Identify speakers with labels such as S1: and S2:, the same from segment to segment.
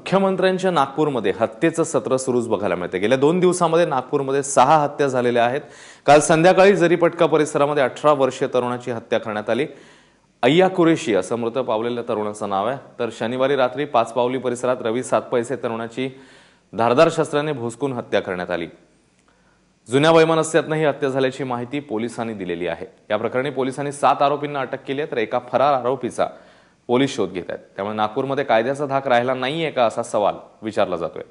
S1: मुख्यमंत्र्यांच्या नागपूरमध्ये हत्येचं सत्र सुरूच बघायला मिळते। गेल्या 2 दिवसांमध्ये नागपूरमध्ये 6 हत्या झालेल्या आहेत। काल संध्याकाळी जरीपटका परिसरामध्ये 18 वर्षीय तरुणाची हत्या करण्यात आली। अय्या कुरेशी असं मृत पावलेल्या तरुणाचं नाव आहे। तर शनिवारी रात्री 5 पावली परिसरात रवी सातपैसे तरुणाची धारदार शस्त्राने भोसकून हत्या करण्यात आली। जुन्या वैमनस्यातनं ही हत्या झाल्याची माहिती पोलिसांनी दिलेली आहे। या प्रकरणी पोलिसांनी 7 आरोपींना अटक केली आहे, तर एका फरार आरोपीचा पोलीस शोध घेत आहेत। त्यामुळे नागपूरमध्ये कायद्याचा धाक राहिला नाहीये का असा सवाल विचारला जातोय।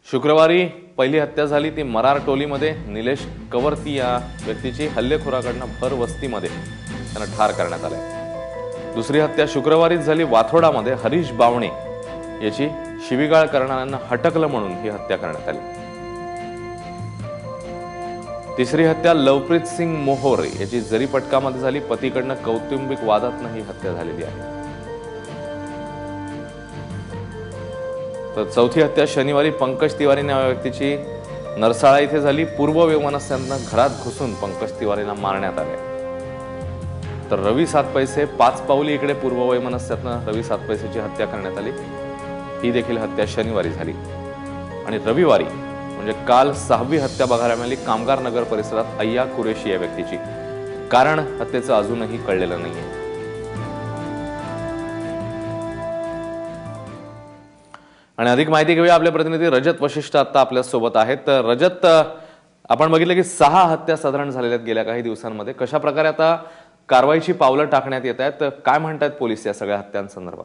S1: शुक्रवारी पहिली हत्या झाली ती मरार टोलीमध्ये निलेश कवरती या व्यक्तीची हल्लेखोराकडनं भर वस्तीमध्ये त्यांना ठार करण्यात आले। दुसरी हत्या शुक्रवारीच झाली वाथोडामध्ये हरीश बावणे याची शिवीगाळ करणाऱ्यांना हटकलं म्हणून ही हत्या करण्यात आली। तिसरी हत्या लवप्रीत सिंग मोहोर याची जरीपटकामध्ये झाली। पतीकडनं कौटुंबिक वादातनं ही हत्या झालेली आहे। तर चौथी हत्या शनिवारी पंकज तिवारी नावा व्यक्तीची नरसाळा इथे झाली। पूर्व वैमनस्यातनं घरात घुसून पंकज तिवारींना मारण्यात आले। तर रवी सातपैसे 5 पावली इकडे पूर्व वैमनस्यातनं रवी सातपैसेची हत्या करण्यात आली। ही देखील हत्या शनिवारी झाली। आणि रविवारी म्हणजे काल 6वी हत्या बघायला मिळाली कामगार नगर परिसरात अय्या कुरेशी या व्यक्तीची। कारण हत्येचं अजूनही कळलेलं नाहीये। आणि अधिक माहिती घेऊया, आपले प्रतिनिधी रजत वशिष्ठ आता आपल्या सोबत आहेत। तर रजत, आपण बघितलं की 6 हत्या साधारण झालेल्या आहेत गेल्या काही दिवसांमध्ये। कशा प्रकारे आता कारवाईची पावलं टाकण्यात येत आहेत, काय म्हणतात पोलीस या सगळ्या हत्यांसंदर्भात?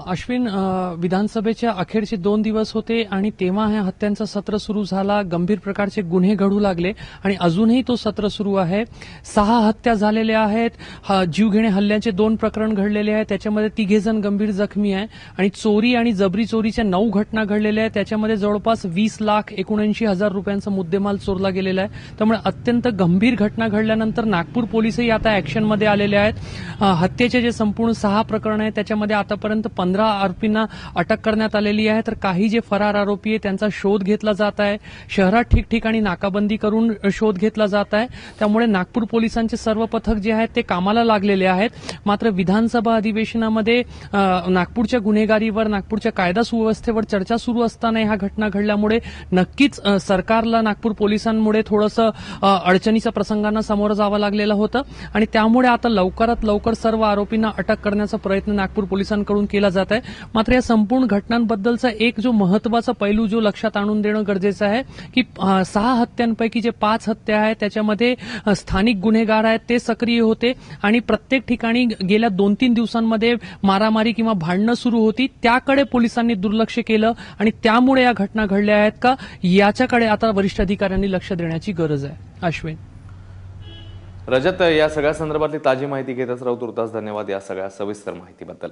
S2: अश्विन, विधानसभेच्या अखेरचे 2 दिवस होते आणि तेव्हा ह्या हत्यांचा सत्र सुरू झाला। गंभीर प्रकारचे गुन्हे घडू लागले आणि अजूनही तो सत्र सुरू आहे। 6 हत्या झालेल्या आहेत। जीवघेणे हल्ल्याचे 2 प्रकरण घडलेले आहेत, त्याच्यामध्ये 3 जण गंभीर जखमी आहे। आणि चोरी आणि जबरी चोरीच्या 9 घटना घडलेल्या आहेत, त्याच्यामध्ये जवळपास 20,79,000 रुपयांचा मुद्देमाल चोरला गेलेला आहे। त्यामुळे अत्यंत गंभीर घटना घडल्यानंतर नागपूर पोलीसही आता ऍक्शनमध्ये आलेले आहेत। हत्येचे जे संपूर्ण 6 प्रकरण आहेत त्याच्यामध्ये आतापर्यंत 15 आरोपींना अटक करण्यात आलेली आहे। तर काही जे फरार आरोपी आहेत त्यांचा शोध घेतला जात आहे। शहरात ठिकठिकाणी नाकाबंदी करून शोध घेतला जात आहे। त्यामुळे नागपूर पोलिसांचे सर्व पथक जे आहेत ते कामाला लागलेले आहेत। मात्र विधानसभा अधिवेशनामध्ये नागपूरच्या गुन्हेगारीवर, नागपूरच्या कायदा सुव्यवस्थेवर चर्चा सुरू असताना ह्या घटना घडल्यामुळे नक्कीच सरकारला नागपूर पोलिसांमुळे थोडंसं अडचणीच्या प्रसंगांना सामोरं जावं लागलेलं होतं आणि त्यामुळे आता लवकरात लवकर सर्व आरोपींना अटक करण्याचा प्रयत्न नागपूर पोलिसांकडून केला जात आहे। मात्र या संपूर्ण घटनांबद्दलचा एक जो महत्त्वाचा पैलू जो लक्षात आणून देणं गरजेचं आहे की 6 हत्यांपैकी जे 5 हत्या आहेत त्याच्यामध्ये स्थानिक गुन्हेगार आहेत ते सक्रिय होते आणि प्रत्येक ठिकाणी गेल्या 2-3 दिवसांमध्ये मारामारी किंवा भांडणं सुरू होती, त्याकडे पोलिसांनी दुर्लक्ष केलं आणि त्यामुळे या घटना घडल्या आहेत का याच्याकडे आता वरिष्ठ अधिकाऱ्यांनी लक्ष देण्याची गरज आहे। अश्विन,
S1: रजत, या सगळ्या संदर्भातली ताजी माहिती घेतच राहू। तुर्तास धन्यवाद या सगळ्या सविस्तर माहितीबद्दल।